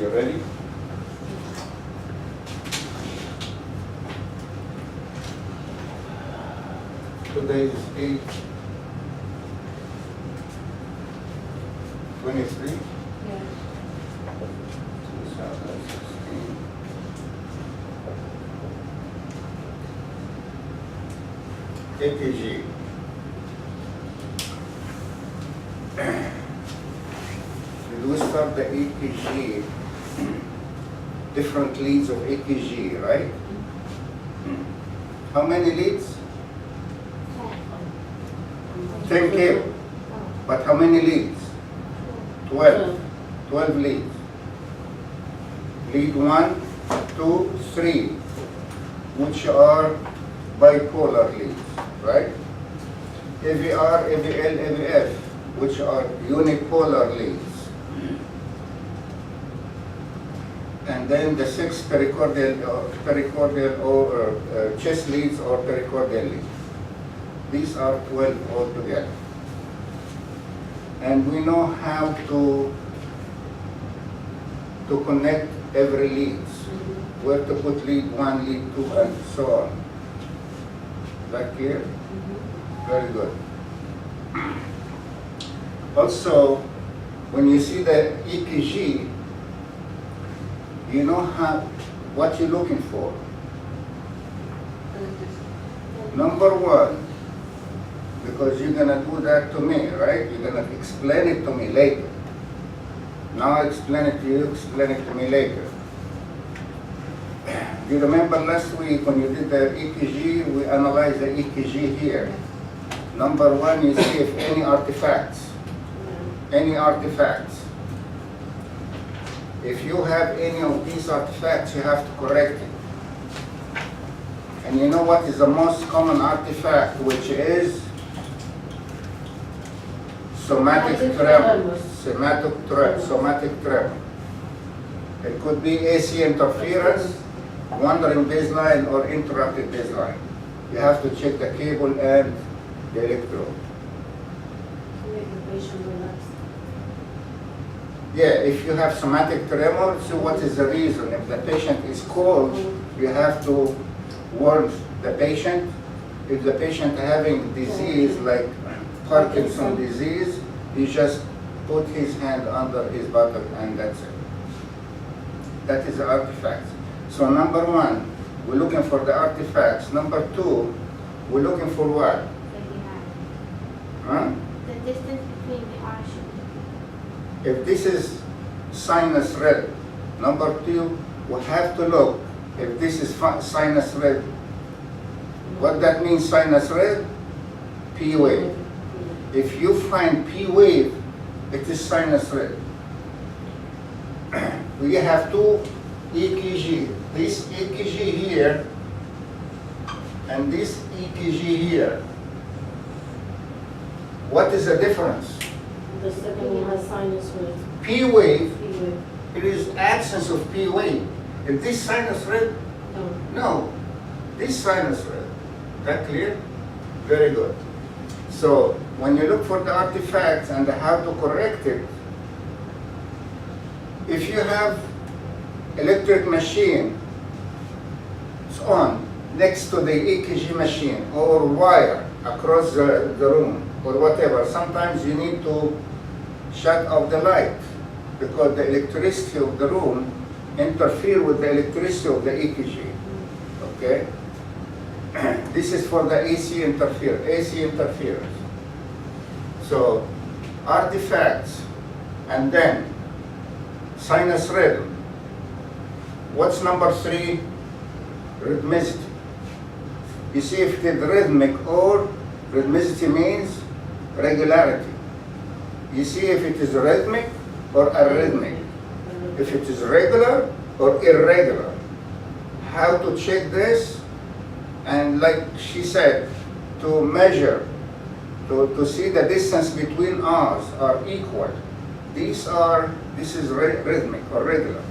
you ready? Today is 8/23. Yeah. 2016. AKG. Did we start the AKG? Different leads of AKG, right? How many leads? 10 came. But how many leads? 12. 12 leads. Lead 1, 2, 3, which are bipolar leads, right? AVR, AVL, AVF, which are unipolar leads. And then the 6 pericordial or chest leads or pericordial leads. These are 12 altogether. And we know how to connect every leads, where to put lead 1, lead 2, and so on. Is that clear? Very good. Also, when you see the EKG, you know what you're looking for. Number 1, because you're gonna do that to me, right? You're gonna explain it to me later. Now I explain it to you, explain it to me later. Do you remember last week when you did the EKG, we analyzed the EKG here. Number 1, you see if any artifacts. Any artifacts. If you have any of these artifacts, you have to correct it. And you know what is the most common artifact, which is somatic tremor. Somatic tremor. It could be AC interference, wandering baseline, or interrupted baseline. You have to check the cable and the electrode. Yeah, if you have somatic tremor, so what is the reason? If the patient is cold, you have to warn the patient. If the patient having disease like Parkinson's disease, you just put his hand under his buttock and that's it. That is the artifacts. So number 1, we're looking for the artifacts. Number 2, we're looking for what? Huh? The distance between the arches. If this is sinus rhythm, number 2, we have to look if this is sinus rhythm. What that means, sinus rhythm? P wave. If you find P wave, it is sinus rhythm. We have 2 EKG. This EKG here and this EKG here. What is the difference? The second one has sinus rhythm. P wave, P wave. it is absence of P wave. If this sinus rhythm, no, this sinus rhythm. That clear? Very good. So when you look for the artifacts and how to correct it, if you have electric machine, it's on next to the EKG machine or wire across the room or whatever, sometimes you need to shut off the light because the electricity of the room interfere with the electricity of the EKG. Okay? This is for the AC interference. So artifacts and then sinus rhythm. What's number 3? Rhythmicity. You see if it is rhythmic or rhythmicity means regularity. You see if it is rhythmic or arrhythmic. If it is regular or irregular. How to check this? And like she said, to measure, to see the distance between R's are equal. This is rhythmic or regular.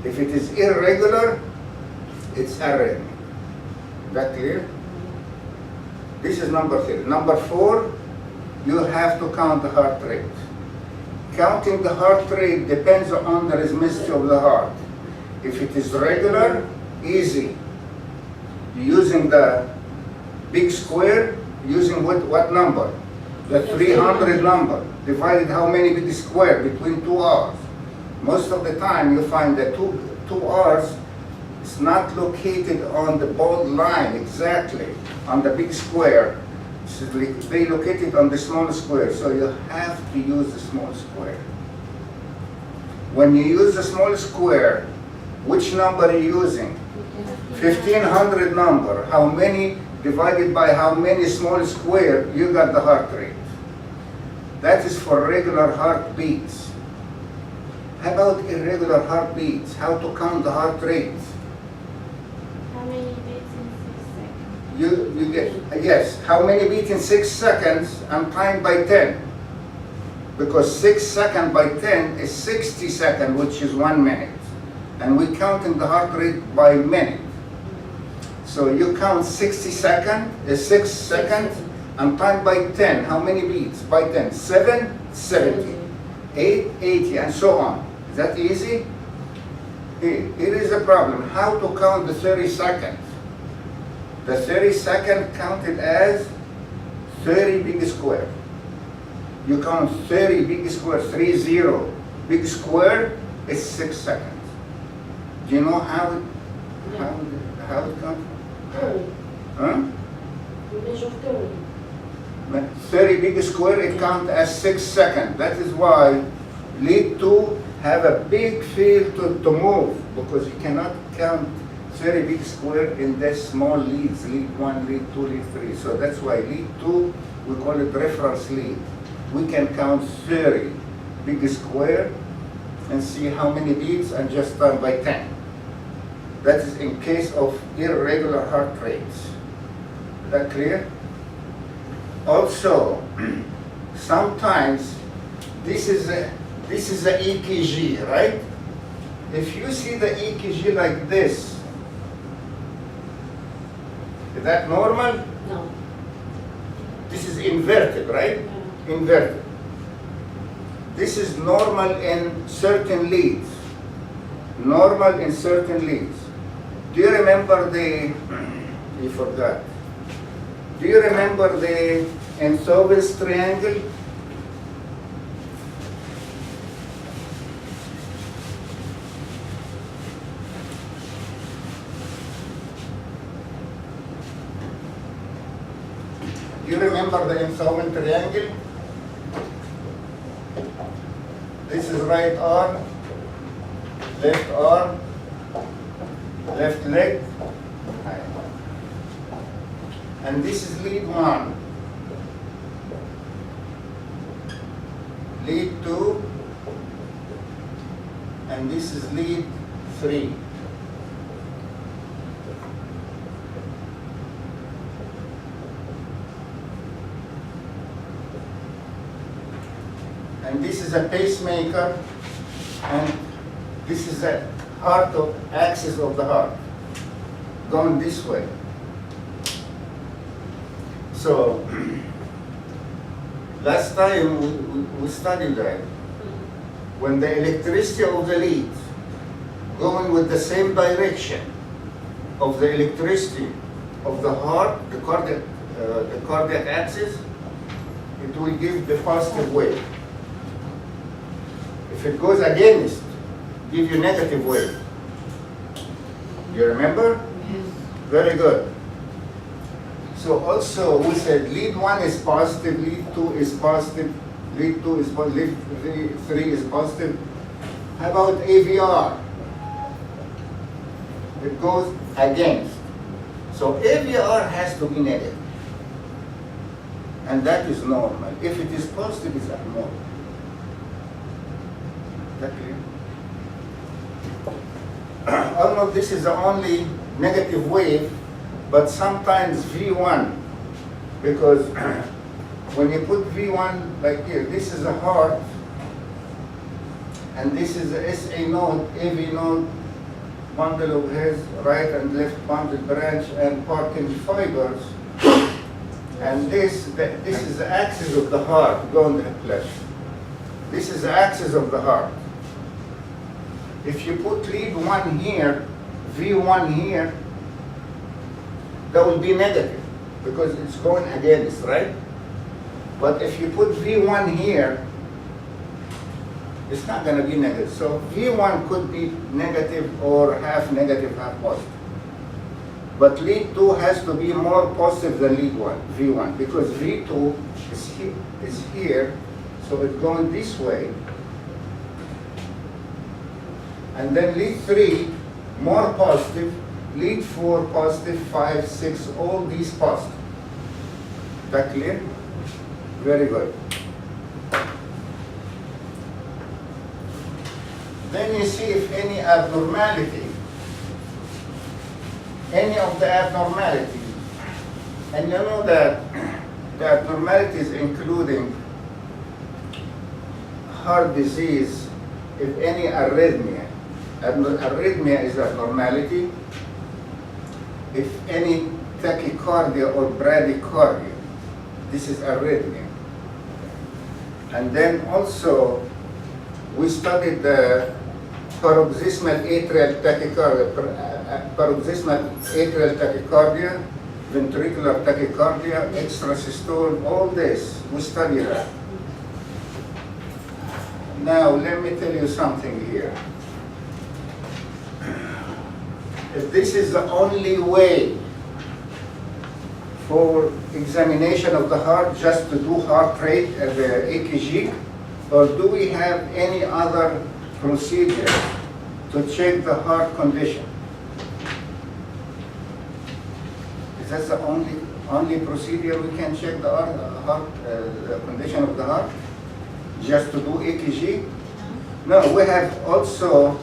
If it is irregular, it's arrhythmic. That clear? This is number 3. Number 4, you have to count the heart rate. Counting the heart rate depends on the rhythmicity of the heart. If it is regular, easy. You're using the big square, using what number? The 300 number. Divided how many big square between 2 hours. Most of the time you find that two hours is not located on the bold line exactly, on the big square. They located on the small square, so you have to use the small square. When you use the small square, which number are you using? 1500 number. How many divided by how many small square, you got the heart rate. That is for regular heartbeats. How about irregular heartbeats? How to count the heart rate? How many beats in 6 seconds? You get, yes, how many beats in 6 seconds and timed by 10. Because 6 seconds by 10 is 60 seconds, which is 1 minute. And we're counting the heart rate by minute. So you count 60 seconds, 6 seconds, and timed by 10. How many beats by 10? 7, 70, 8, 80, and so on. Is that easy? Here is a problem. How to count the 30 seconds? The 30 second counted as 30 big square. You count 30 big square, 30. Big square is 6 seconds. Do you know how it comes? 30. Huh? We measure 30. 30 big square, it counts as 6 seconds. That is why lead 2 have a big field to move, because you cannot count 30 big square in the small leads, lead 1, lead 2, lead 3. So that's why lead 2, we call it reference lead. We can count 30 big square and see how many beats and just time by 10. That is in case of irregular heart rates. Is that clear? Also, sometimes this is a EKG, right? If you see the EKG like this, is that normal? No. This is inverted, right? Yeah. Inverted. This is normal in certain leads. Normal in certain leads. Do you remember you forgot. Do you remember the Enthoven's triangle? Do you remember the Enthoven triangle? This is right arm, left leg, and this is lead 1, lead 2, and this is lead 3. And this is a pacemaker, and this is the axis of the heart, going this way. So, last time we studied that. When the electricity of the leads going with the same direction of the electricity of the heart, the cardiac axis, it will give the positive wave. If it goes against, give you negative wave. You remember? Yes. Very good. So also we said lead 1 is positive, lead 2 is positive, lead 2 is positive, lead 3 is positive. How about AVR? It goes against. So AVR has to be negative. And that is normal. If it is positive, it's abnormal. Is that clear? Almost this is the only negative wave, but sometimes V1, because when you put V1 like here, this is a heart, and this is the SA node, AV node, bundle of hairs, right and left bundle branch, and Purkinje fibers, and this is the axis of the heart going to the flesh. This is the axis of the heart. If you put lead 1 here, V1 here, that will be negative because it's going against, right? But if you put V1 here, it's not going to be negative. So V1 could be negative or half negative, half positive. But lead 2 has to be more positive than lead 1, V1, because V2 is here, so it's going this way. And then lead 3, more positive, lead 4 positive, 5, 6, all these positive. That clear? Very good. Then you see if any abnormality, any of the abnormalities, and you know that the abnormalities including heart disease, if any arrhythmia, arrhythmia is abnormality, if any tachycardia or bradycardia, this is arrhythmia. And then also we studied the paroxysmal atrial tachycardia, ventricular tachycardia, extrasystole, all this, we studied that. Now, let me tell you something here. If this is the only way for examination of the heart, just to do heart rate at the EKG, or do we have any other procedure to check the heart condition? Is that the only procedure we can check the heart the condition of the heart? Just to do EKG? No, we have also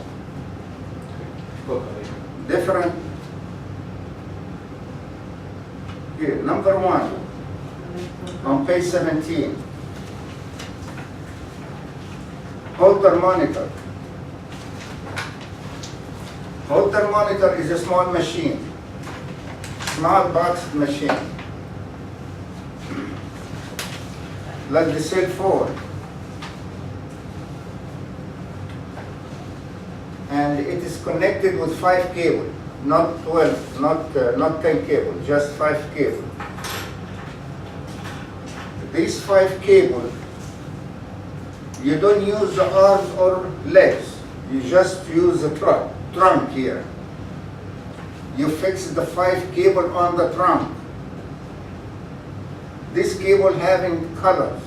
different. Here, number 1, on page 17. Holter monitor. Holter monitor is a small machine, small box machine, like the cell phone. And it is connected with 5 cables, not 12, not 10 cables, just 5 cables. These 5 cables, you don't use the arms or legs. You just use the trunk here. You fix the 5 cable on the trunk. This cable having colors.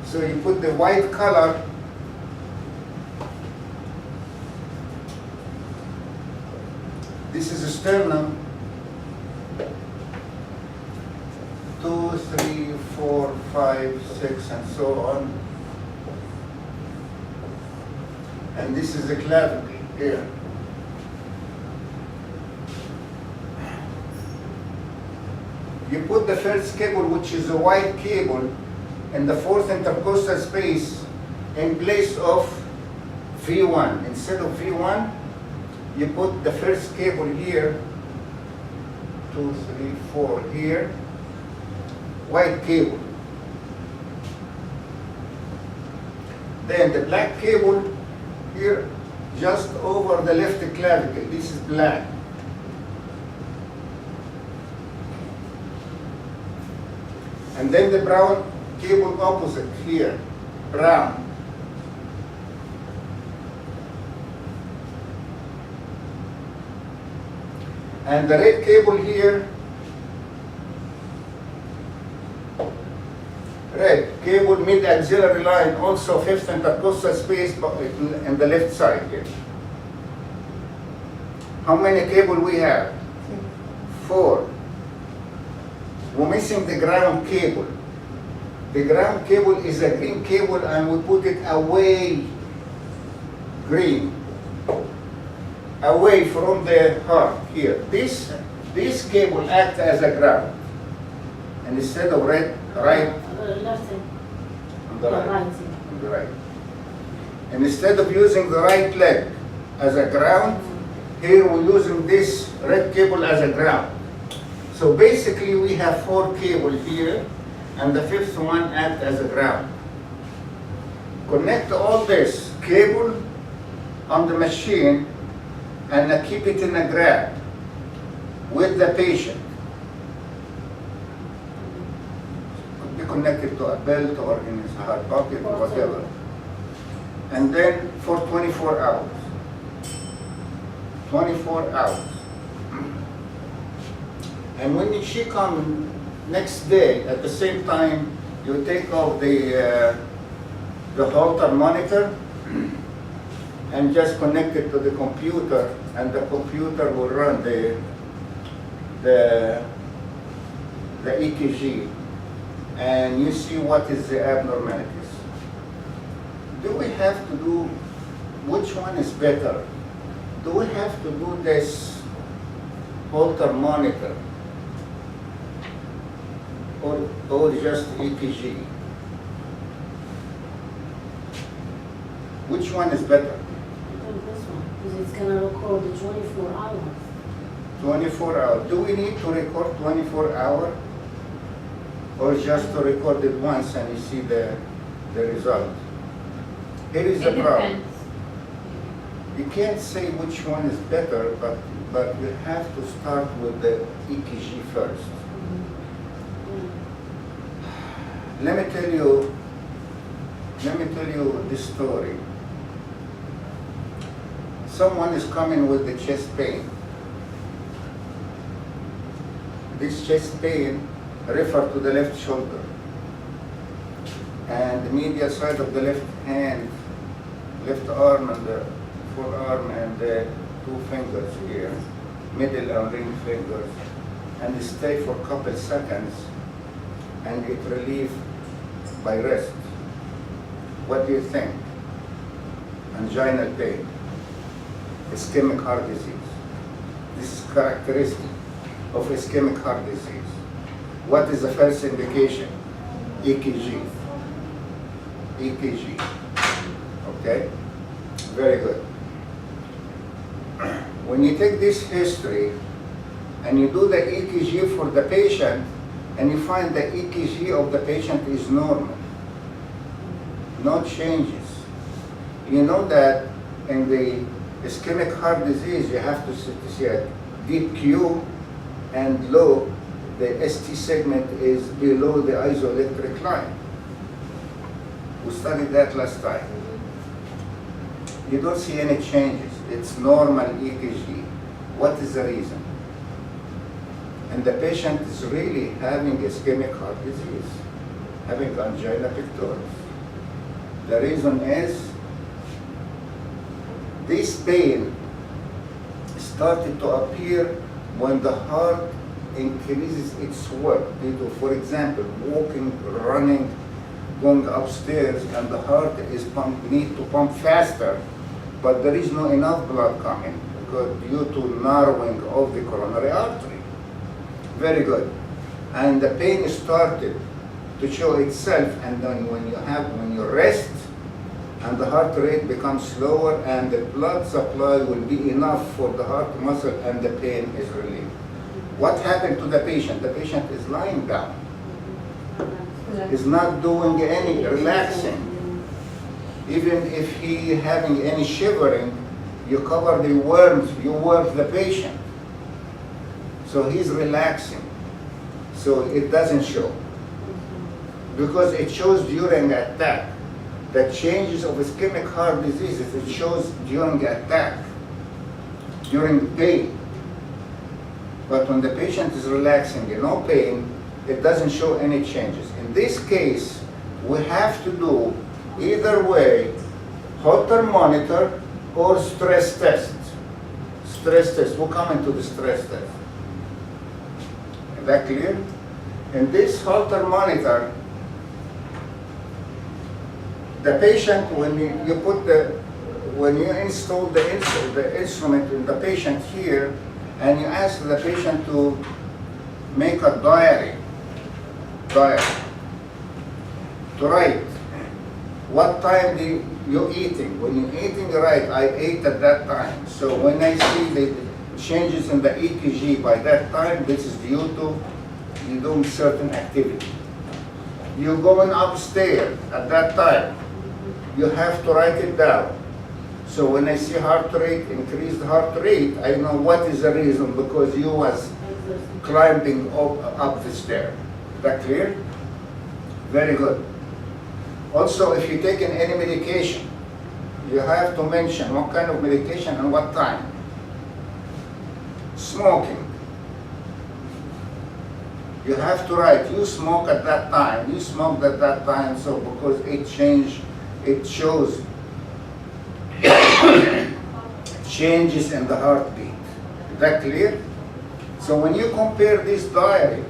So you put the white color this is a sternum, 2, 3, 4, 5, 6, and so on. And this is the clavicle here. You put the first cable, which is a white cable, in the 4th intercostal space in place of V1. Instead of V1, you put the first cable here, 2, 3, 4 here, white cable. Then the black cable here, just over the left clavicle. This is black. And then the brown cable opposite here, brown. And the red cable here, red cable mid-axillary line, also 5th intercostal space in the left side here. How many cable we have? 4. We're missing the ground cable. The ground cable is a green cable and we put it away, green, away from the heart here. This cable acts as a ground. And instead of red, right, Left side. on the right. Right. On the right. And instead of using the right leg as a ground, here we're using this red cable as a ground. So basically we have 4 cables here, and the 5th one acts as a ground. connect all this cable on the machine and keep it in a grab with the patient. Could be connected to a belt or in his hard pocket or whatever. And then for 24 hours. 24 hours. And when she comes next day, at the same time, you take off the Holter monitor and just connect it to the computer, and the computer will run the EKG, and you see what is the abnormalities. Do we have to do, which one is better? Do we have to do this Holter monitor or just EKG? Which one is better? I think this one, because it's gonna record the 24 hours. 24 hours. Do we need to record 24 hours? Or just to record it once and you see the result? Here is the It problem. depends. You can't say which one is better, but you have to start with the EKG first. Let me tell you this story. Someone is coming with the chest pain. This chest pain refers to the left shoulder and the medial side of the left hand, left arm and the forearm and the two fingers here, middle and ring fingers, and they stay for a couple seconds and get relief by rest. What do you think? Anginal pain, ischemic heart disease. This is characteristic of ischemic heart disease. What is the first indication? EKG. EKG. Okay? Very good. When you take this history and you do the EKG for the patient and you find the EKG of the patient is normal, no changes. You know that in the ischemic heart disease you have to see a deep Q and low, the ST segment is below the isoelectric line. We studied that last time. You don't see any changes. It's normal EKG. What is the reason? And the patient is really having ischemic heart disease, having angina pectoris. The reason is this pain started to appear when the heart increases its work due to, for example, walking, running, going upstairs, and the heart is need to pump faster, but there is not enough blood coming because due to narrowing of the coronary artery. Very good. And the pain started to show itself, and then when you rest, and the heart rate becomes slower, and the blood supply will be enough for the heart muscle, and the pain is relieved. What happened to the patient? The patient is lying down. Is not doing any relaxing. Even if he having any shivering, you cover the worms, you work the patient. So he's relaxing. So it doesn't show. Because it shows during attack. The changes of ischemic heart diseases, it shows during attack, during pain. But when the patient is relaxing, no pain, it doesn't show any changes. In this case, we have to do either way, Holter monitor or stress test. Stress test, we'll come into the stress test. Is that clear? In this Holter monitor, the patient, when you install the instrument in the patient here, and you ask the patient to make a diary, to write what time you're eating. When you're eating, right, I ate at that time. So when I see the changes in the EKG by that time, this is due to you doing certain activity. You're going upstairs at that time. you have to write it down. So when I see heart rate, increased heart rate, I know what is the reason, because you was climbing up the stair. Is that clear? Very good. Also, if you take any medication, you have to mention what kind of medication and what time. Smoking. You have to write, you smoke at that time, you smoked at that time, so because it shows changes in the heartbeat. Is that clear? So when you compare this diary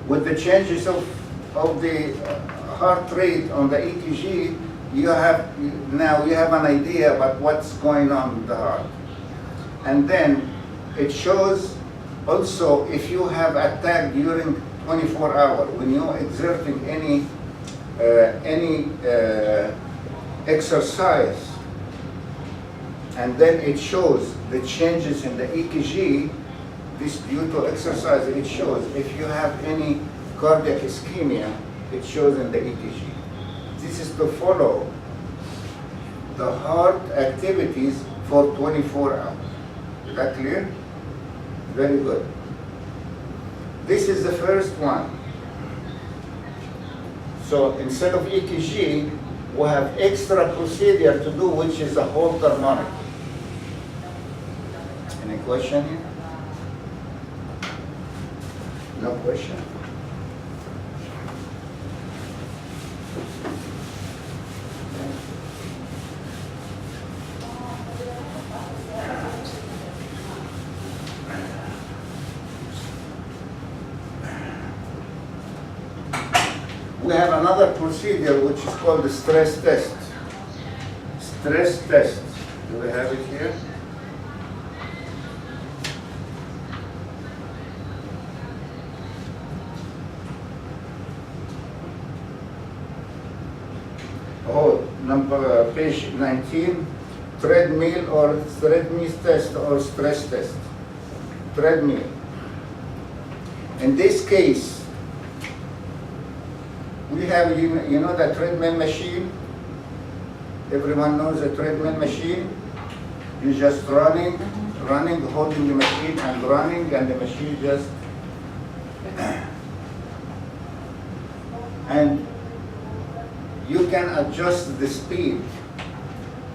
with the changes of the heart rate on the EKG, you have an idea about what's going on with the heart. And then it shows also if you have attack during 24 hours, when you're exerting any exercise, and then it shows the changes in the EKG, this due to exercise, it shows if you have any cardiac ischemia, it shows in the EKG. This is to follow the heart activities for 24 hours. Is that clear? Very good. This is the first one. So instead of EKG, we have extra procedure to do, which is a Holter monitor. Any question here? No question? We have another procedure which is called the stress test. Stress test. Do we have it here? Oh, page 19, treadmill or treadmill test or stress test. Treadmill. In this case, we have, you know the treadmill machine? Everyone knows the treadmill machine? You're just running, holding the machine and running, and the machine just... and you can adjust the speed.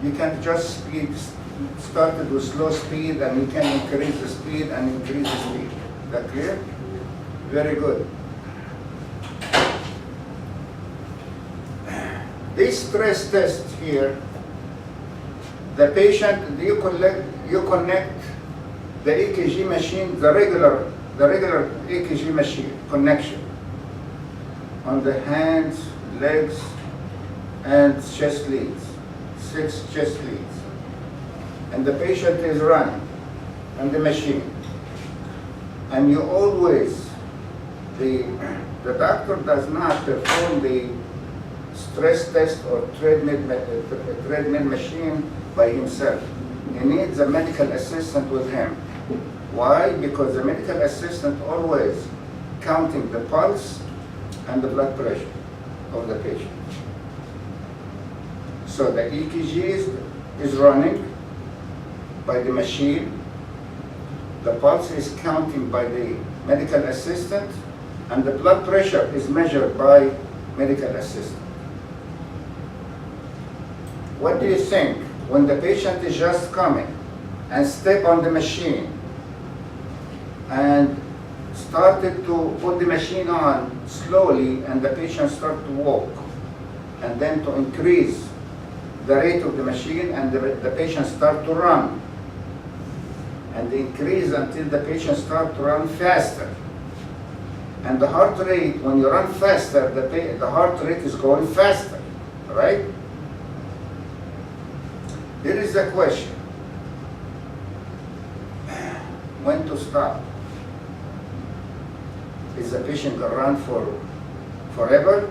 You can adjust speed, started with slow speed, and you can increase the speed and increase the speed. Is that clear? Very good. This stress test here, the patient, you connect the EKG machine, the regular EKG machine connection on the hands, legs, and chest leads, 6 chest leads. And the patient is running on the machine. And you always, the doctor does not perform the stress test or treadmill machine by himself. He needs a medical assistant with him. Why? Because the medical assistant always counting the pulse and the blood pressure of the patient. So the EKG is running by the machine, the pulse is counting by the medical assistant, and the blood pressure is measured by medical assistant. What do you think when the patient is just coming and step on the machine and started to put the machine on slowly, and the patient start to walk, and then to increase the rate of the machine, and the patient start to run, and increase until the patient start to run faster. And the heart rate, when you run faster, the heart rate is going faster, right? Here is the question. When to stop? Is the patient going to run forever?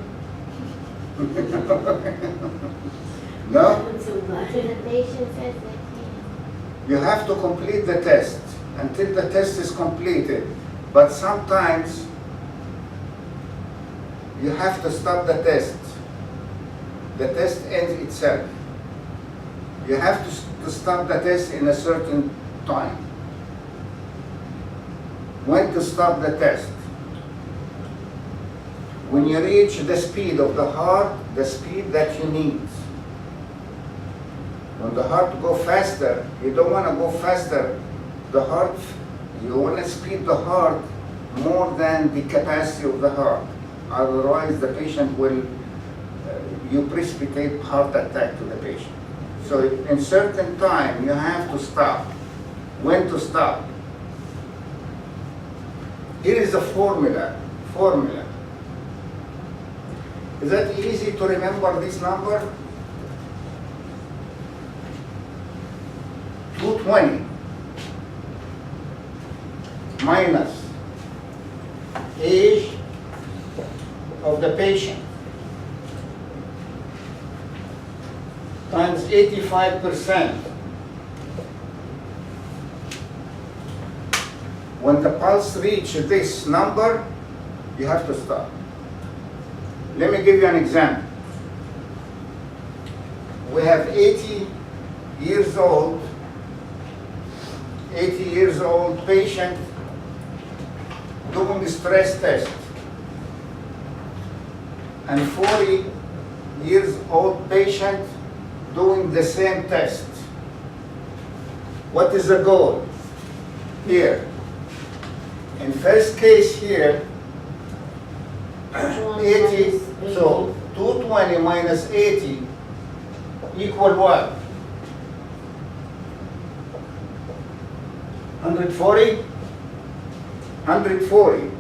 No? The patient says they can't. You have to complete the test until the test is completed. But sometimes you have to stop the test the test ends itself. You have to stop the test in a certain time. When to stop the test? When you reach the speed of the heart, the speed that you need. When the heart go faster, you don't want to go faster. The heart, you want to speed the heart more than the capacity of the heart. Otherwise, the patient will, you precipitate heart attack to the patient. So in certain time, you have to stop. When to stop? Here is a formula. Is that easy to remember this number? 220 minus age of the patient times 85%. When the pulse reaches this number, you have to stop. Let me give you an example. We have 80 years old patient doing the stress test, and 40 years old patient doing the same test. What is the goal here? In first case here, 80, so 220 minus 80 equal what? 140? 140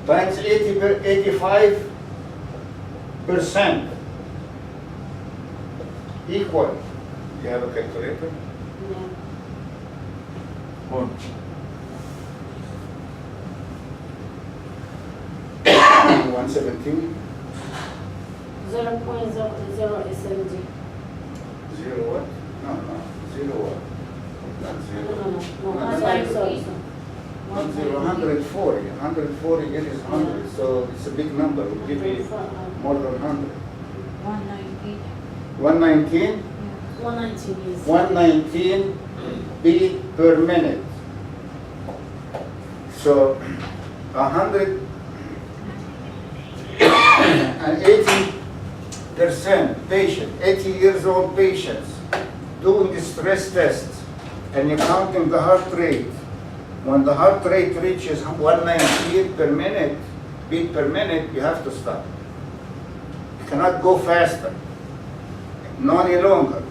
times 85% equal. Do you have a calculator? Yeah. 117? 0.070. Zero what? No, zero what? Not No, zero. no. That's why it's also. 140. 140 it is 100, so it's a big number. We'll give you more than 100. 198. 119? 119 is. 119 beat per minute. So 180% patient, 80 years old patients doing the stress test, and you're counting the heart rate. When the heart rate reaches 190 per minute, beat per minute, you have to stop. You cannot go faster, no any longer.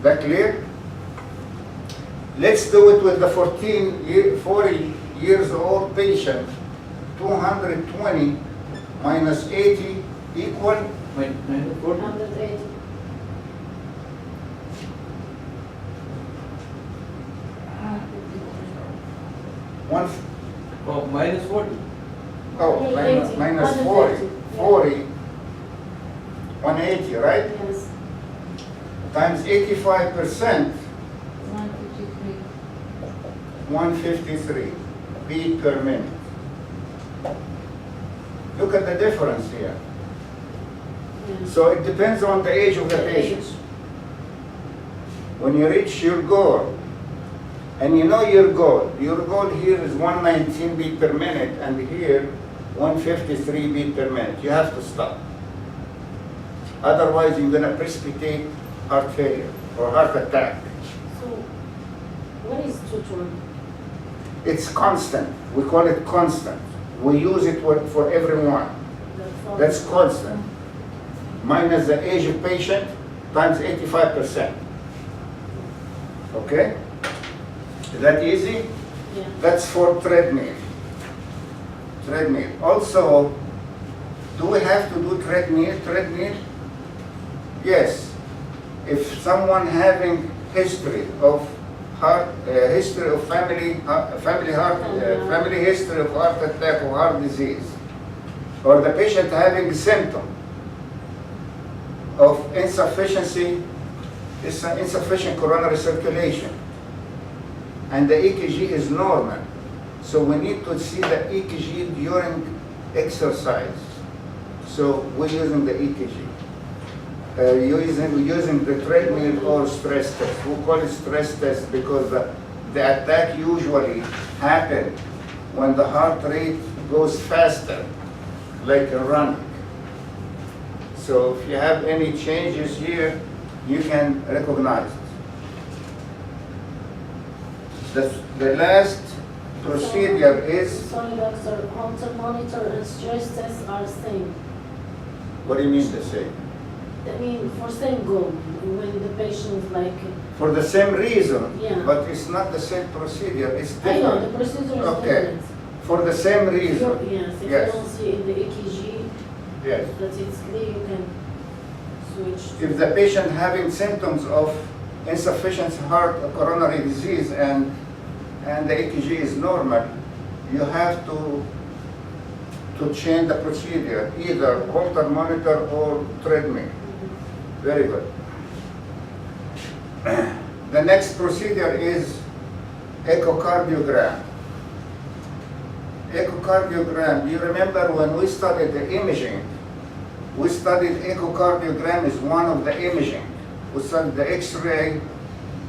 That clear? Let's do it with the 40 years old patient. 220 minus 80 equal? Wait, 40? 180. One, Oh, minus 40. oh, minus 40. 180. 40, 180, right? Yes. Times 85%, 153. 153 beat per minute. Look at the difference here. Yeah. So it depends on the age of the patient. When you reach your goal, and you know your goal here is 119 beat per minute, and here 153 beat per minute. You have to stop. Otherwise, you're going to precipitate heart failure or heart attack. So, what is 220? It's constant. We call it constant. We use it for everyone. That's constant. Minus the age of patient times 85%. Okay? Is that easy? Yeah. That's for treadmill. Treadmill. Also, do we have to do treadmill? Treadmill? Yes. If someone having history of heart, history of family history of heart attack or heart disease, or the patient having symptom of insufficient coronary circulation, and the EKG is normal, so we need to see the EKG during exercise. So we're using the EKG. Using the treadmill or stress test. We call it stress test because the attack usually happens when the heart rate goes faster, like a running. So if you have any changes here, you can recognize it. The last procedure is, Sorry, doctor, Holter monitor and stress tests are same. what do you mean the same? I mean, for same goal, when the patient is like, For the same reason, Yeah. but it's not the same procedure, it's I know, the different. procedure is Okay. different. For the same If reason. you're- Yes, if you Yes. don't see in the EKG Yes. that it's clear, you can switch. If the patient having symptoms of insufficient heart coronary disease and the EKG is normal, you have to change the procedure, either Holter monitor or treadmill. Very good. The next procedure is echocardiogram. Echocardiogram, you remember when we studied the imaging, we studied echocardiogram is one of the imaging. We studied the X-ray,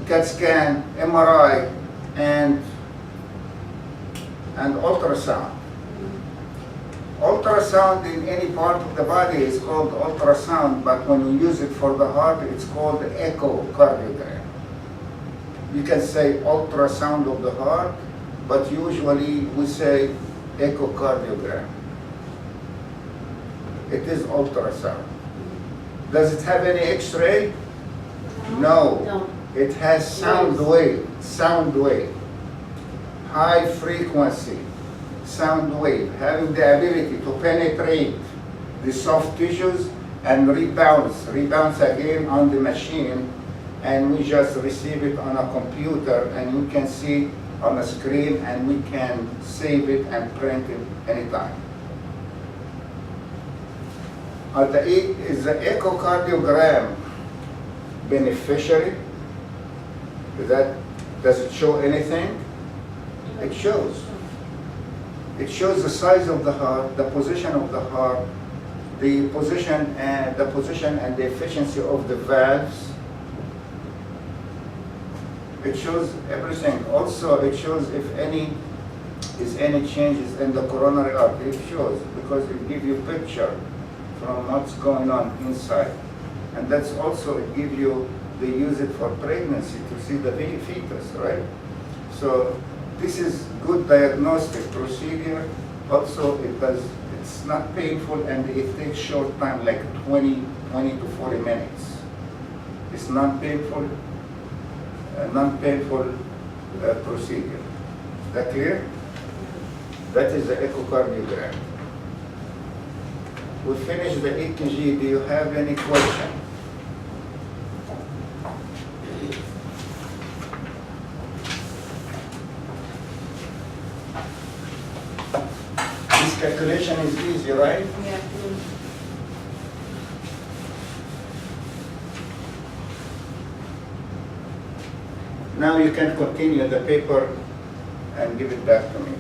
CAT scan, MRI, and ultrasound. Ultrasound in any part of the body is called ultrasound, but when you use it for the heart, it's called echocardiogram. You can say ultrasound of the heart, but usually we say echocardiogram. It is ultrasound. Does it have any X-ray? No. No. It has sound wave, high frequency sound wave, having the ability to penetrate the soft tissues and rebounce again on the machine, and we just receive it on a computer and we can see on a screen and we can save it and print it anytime. Is the echocardiogram beneficiary? Does it show anything? It shows. It shows the size of the heart, the position of the heart, the position and the efficiency of the valves. It shows everything. Also, it shows if any changes in the coronary artery. It shows because it gives you a picture from what's going on inside, and that's also it gives you. They use it for pregnancy to see the fetus, right? So this is good diagnostic procedure. Also, it's not painful and it takes short time, like 20 to 40 minutes. It's non-painful procedure. Is that clear? That is the echocardiogram. We finished the EKG. Do you have any question? This calculation is easy, right? Yeah. Now you can continue the paper and give it back to me.